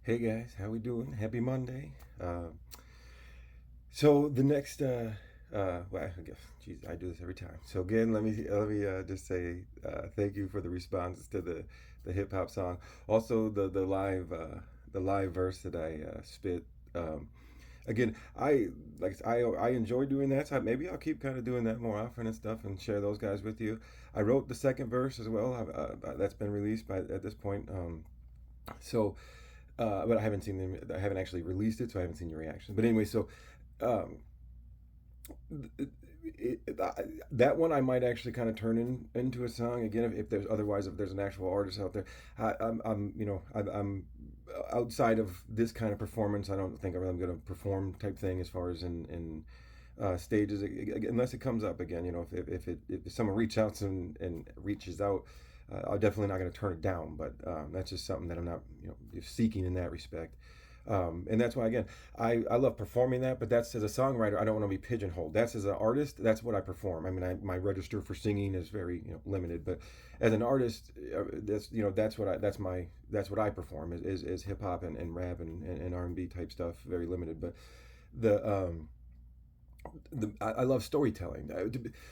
Hey guys, how we doing? Happy Monday. So the next, well, I guess, geez, I do this every time. So again, let me just say thank you for the responses to the hip hop song. Also the live verse that I spit. Um, Again, I enjoy doing that. So maybe I'll keep kind of doing that more often and stuff, and share those guys with you. I wrote the second verse as well. That's been released by at this point. So but I haven't seen them. I haven't actually released it, so I haven't seen your reaction. But anyway, so um, that one I might actually kind of turn into a song again if there's otherwise if there's an actual artist out there. I'm I'm outside of this kind of performance. I don't think I'm really going to perform type thing as far as in stages unless it comes up again. If someone reaches out, I'm definitely not going to turn it down. But that's just something that I'm not seeking in that respect. And that's why again I love performing that, but that's as a songwriter I don't want to be pigeonholed. That's as an artist, that's what I perform. I mean, my register for singing is very limited, but as an artist, that's what I perform is hip hop and rap and R&B type stuff, very limited. But the I love storytelling.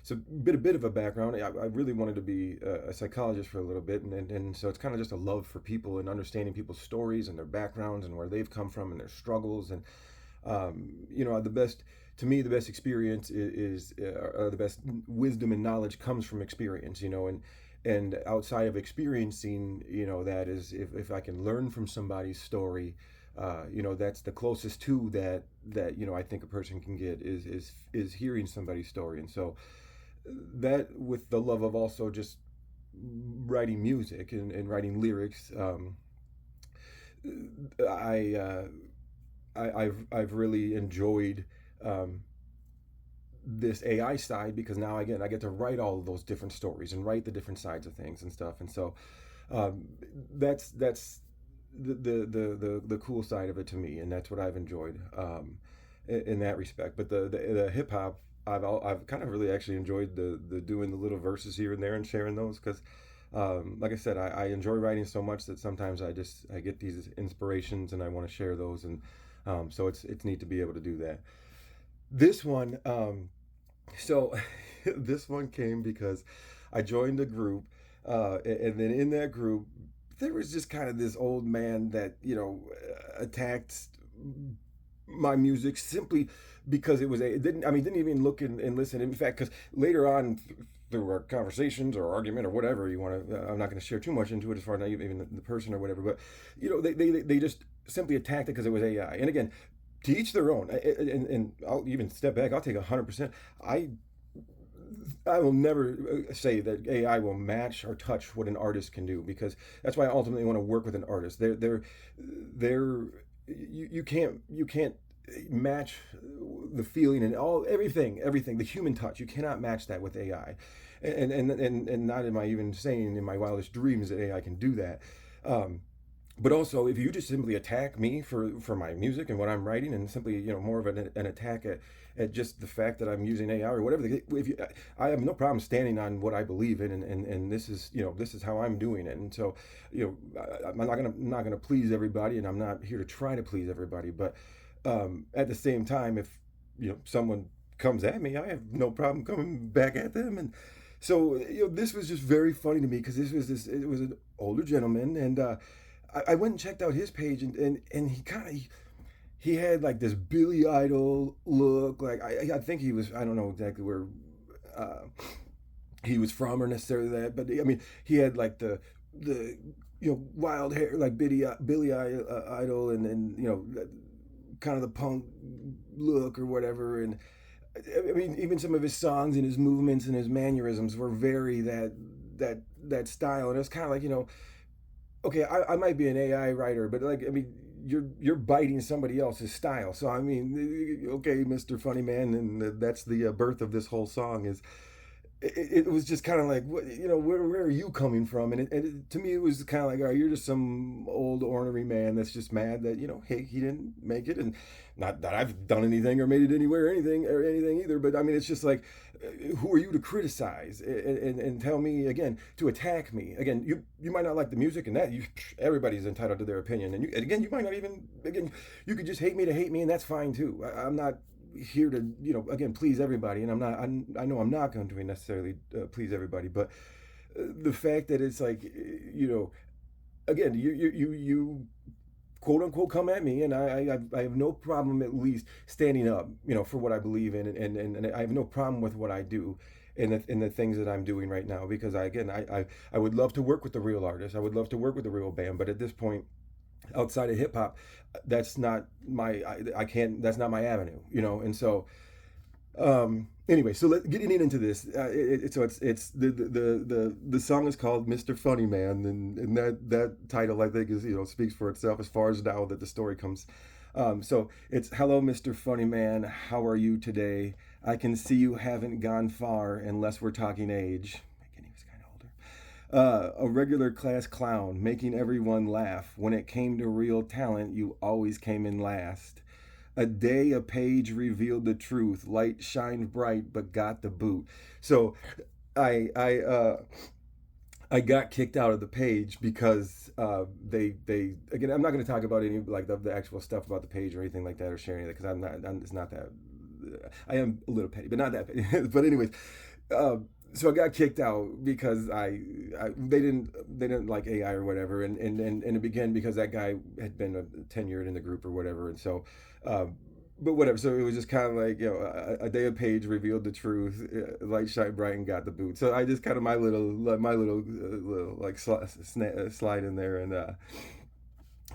So a bit of a background. I really wanted to be a psychologist for a little bit, and so it's kind of just a love for people and understanding people's stories and their backgrounds and where they've come from and their struggles. And the best to me, the best experience the best wisdom and knowledge comes from experience. And outside of experiencing, that is if I can learn from somebody's story, that's the closest to that I think a person can get is hearing somebody's story. And so that, with the love of also just writing music and writing lyrics, I, I've really enjoyed um, this AI side, because now again I get to write all of those different stories and write the different sides of things and stuff. And so um, that's the cool side of it to me, and that's what I've enjoyed in that respect. But the hip hop, I've kind of really actually enjoyed the doing the little verses here and there and sharing those, because like I said, I enjoy writing so much that sometimes I get these inspirations and I want to share those. And so it's neat to be able to do that. This one, so this one came because I joined a group, and then in that group, there was just kind of this old man that attacked my music simply because it didn't. I mean, didn't even look and listen. In fact, because later on, through our conversations or argument or whatever you want to, I'm not going to share too much into it as far as even the person or whatever. But they just simply attacked it because it was AI. And again, to each their own. And I'll even step back. I'll take 100%. I I will never say that AI will match or touch what an artist can do, because that's why I ultimately want to work with an artist. They're you can't match the feeling and everything, the human touch. You cannot match that with AI, and not am I even saying in my wildest dreams that AI can do that. Um, but also, if you just simply attack me for my music and what I'm writing, and simply more of an attack at just the fact that I'm using AI or whatever, if you, I have no problem standing on what I believe in, and this is how I'm doing it. And so I'm not gonna please everybody, and I'm not here to try to please everybody. But at the same time, if someone comes at me, I have no problem coming back at them. And so this was just very funny to me, because it was an older gentleman. And I went and checked out his page, and he had like this Billy Idol look. Like I think he was, I don't know exactly where uh, he was from or necessarily that, but I mean he had like the wild hair like Billy Idol, and kind of the punk look or whatever. And I mean, even some of his songs and his movements and his mannerisms were very that style. And it's kind of like, okay, I might be an AI writer, but like, I mean, you're biting somebody else's style. So I mean, okay, Mr. Funny Man, and that's the birth of this whole song. Is it was just kind of like, what, where are you coming from? And to me, it was kind of like, all right, you're just some old ornery man that's just mad that, hey, he didn't make it. And not that I've done anything or made it anywhere or anything either. But I mean, it's just like, who are you to criticize and tell me again, to attack me? Again, you might not like the music, and that everybody's entitled to their opinion. And again, you might not even, again, you could just hate me to hate me, and that's fine too. I'm not here to, again, please everybody, and I know I'm not going to necessarily please everybody, but the fact that it's like, again, you quote unquote come at me, and I have no problem at least standing up, for what I believe in, and I have no problem with what I do, in the things that I'm doing right now, because I would love to work with the real artist, I would love to work with the real band, but at this point, outside of hip hop, that's not my, I can't, that's not my avenue, and so anyway, so getting into this, so it's the song is called Mr. Funny Man, and that title, I think, is, speaks for itself as far as now that the story comes. So it's, hello, Mr. Funny Man, how are you today? I can see you haven't gone far unless we're talking age. Again, he was kind of older. A regular class clown, making everyone laugh. When it came to real talent, you always came in last. A day a page revealed the truth. Light shined bright, but got the boot. So I I uh, I got kicked out of the page because they again, I'm not going to talk about any, like, the actual stuff about the page or anything like that, or sharing it, because it's not that, I am a little petty, but not that petty. But anyways, uh, so I got kicked out because they didn't like AI or whatever, and it began because that guy had been tenured in the group or whatever, and so. But whatever. So it was just kind of like, a day of page revealed the truth, light shine bright and got the boot. So I just kind of, my little like slide in there, and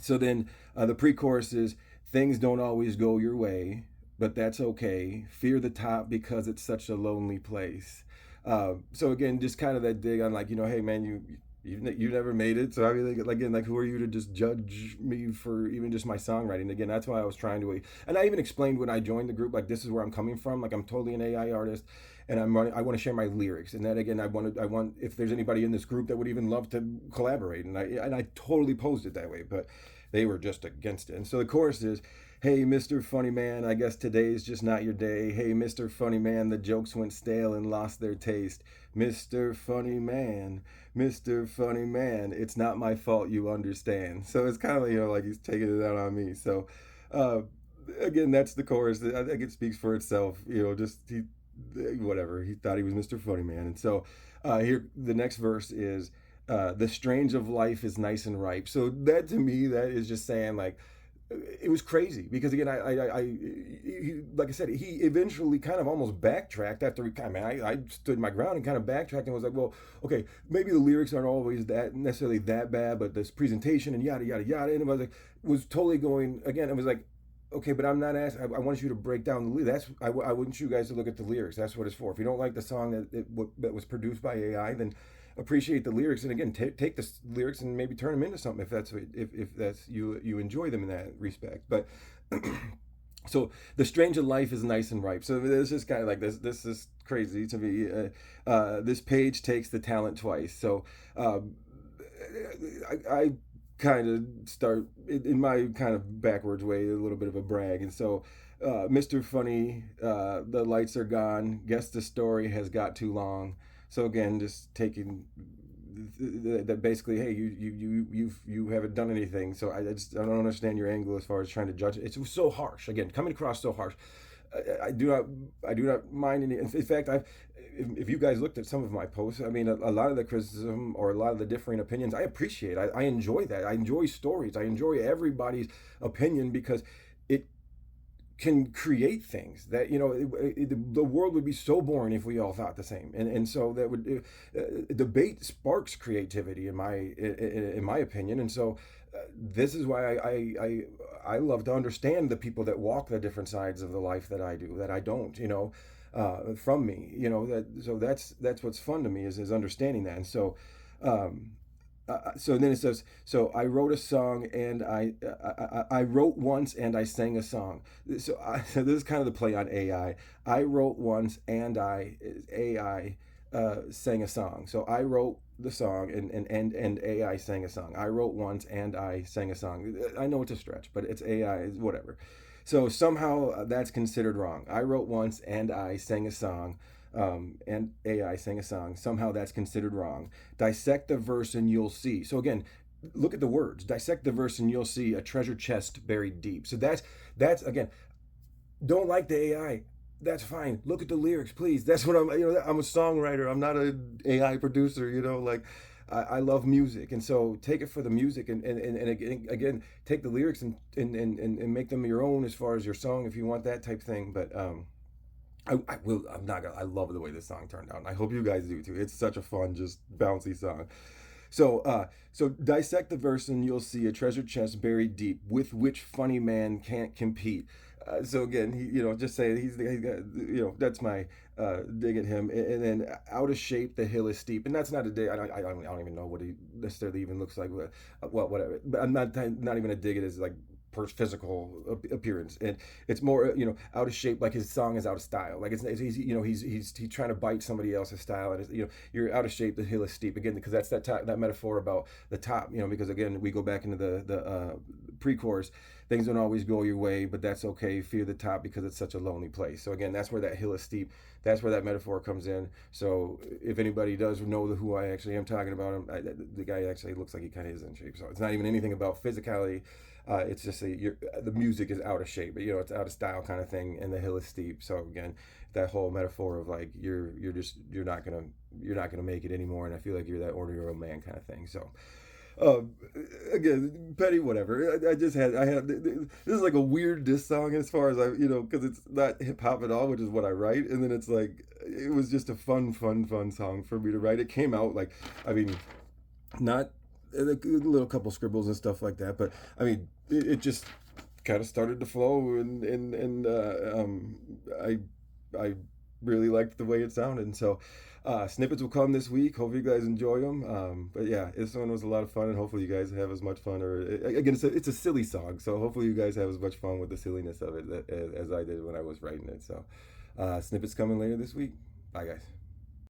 so then the pre-chorus is, things don't always go your way, but that's okay. Fear the top because it's such a lonely place. So again, just kind of that dig on, like, hey man, you never made it, so I mean, like, again, like, who are you to just judge me for even just my songwriting? Again, that's why I was trying to, and I even explained when I joined the group, like, this is where I'm coming from. Like, I'm totally an AI artist, and I want to share my lyrics, and that, again, I want if there's anybody in this group that would even love to collaborate, and I totally posed it that way, but they were just against it. And so the chorus is, hey, Mr. Funny Man, I guess today's just not your day. Hey, Mr. Funny Man, the jokes went stale and lost their taste. Mr. Funny Man, Mr. Funny Man, it's not my fault, you understand. So it's kind of, like he's taking it out on me. So, uh, again, that's the chorus. I think it speaks for itself. Just whatever. He thought he was Mr. Funny Man. And so here, the next verse is, the strange of life is nice and ripe. So that, to me, that is just saying, like, it was crazy, because again, like I said, he eventually kind of almost backtracked after I stood my ground and kind of backtracked and was like, well, okay, maybe the lyrics aren't always that necessarily that bad, but this presentation and yada yada yada, and it was totally going again. It was like, okay, but I'm not asking. I want you to break down the lyrics. I want you guys to look at the lyrics. That's what it's for. If you don't like the song that was produced by AI, then appreciate the lyrics, and again, take the lyrics and maybe turn them into something, if that's you enjoy them in that respect. But so the strange of life is nice and ripe. So there's this guy, like, this is crazy to me. This page takes the talent twice. So I kind of start in my kind of backwards way, a little bit of a brag, and so. Mr. Funny, the lights are gone. Guess the story has got too long. So again, just taking that, basically, hey, you haven't done anything. So I don't understand your angle as far as trying to judge it. It's so harsh. Again, coming across so harsh. I do not mind any. In fact, if you guys looked at some of my posts, I mean, a lot of the criticism or a lot of the differing opinions, I appreciate. I enjoy that. I enjoy stories. I enjoy everybody's opinion, because it can create things that, the world would be so boring if we all thought the same, and so that would debate sparks creativity, in my opinion. And so this is why I love to understand the people that walk the different sides of the life that I do, that I don't, from me, that. So that's what's fun to me, is understanding that. And so so then it says, so I wrote a song, and I wrote once and I sang a song. So this is kind of the play on AI. I wrote once and AI sang a song. So I wrote the song, and AI sang a song. I wrote once and I sang a song. I know it's a stretch, but it's AI, whatever. So somehow that's considered wrong. I wrote once and I sang a song, and AI sang a song. Somehow that's considered wrong. Dissect the verse and you'll see. So again, look at the words. Dissect the verse and you'll see a treasure chest buried deep. So that's again, don't like the AI. That's fine. Look at the lyrics, please. That's what I'm a songwriter. I'm not an AI producer. Like I love music, and so take it for the music, and again, take the lyrics and make them your own as far as your song if you want that type thing. But I will. I'm not gonna. I love the way this song turned out, and I hope you guys do too. It's such a fun, just bouncy song. So dissect the verse and you'll see a treasure chest buried deep, with which funny man can't compete. So again, just say he's got, that's my dig at him. And then out of shape, the hill is steep, and that's not a dig. I don't even know what he necessarily even looks like. Well, whatever. But I'm not even a dig at his like physical appearance, and it's more out of shape, like his song is out of style, like it's he's trying to bite somebody else's style, and you're out of shape, the hill is steep, again because that's that metaphor about the top, because again we go back into the pre-chorus. Things don't always go your way, but that's okay, fear the top because it's such a lonely place. So again, that's where that hill is steep, that's where that metaphor comes in. So if anybody does know who I actually am talking about, the guy actually looks like he kind of is in shape, so it's not even anything about physicality. It's just the music is out of shape, but it's out of style kind of thing, and the hill is steep. So again, that whole metaphor of like you're not gonna make it anymore, and I feel like you're that ordinary old man kind of thing. So uh, again, petty whatever. I had this is like a weird diss song as far as because it's not hip hop at all, which is what I write, and then it's like it was just a fun song for me to write. It came out like, I mean, not a little couple scribbles and stuff like that, but I mean it just kind of started to flow, and I really liked the way it sounded, and so snippets will come this week. Hopefully you guys enjoy them, but yeah, this one was a lot of fun, and hopefully you guys have as much fun, or again it's a silly song, so hopefully you guys have as much fun with the silliness of it as I did when I was writing it. So snippets coming later this week. Bye guys.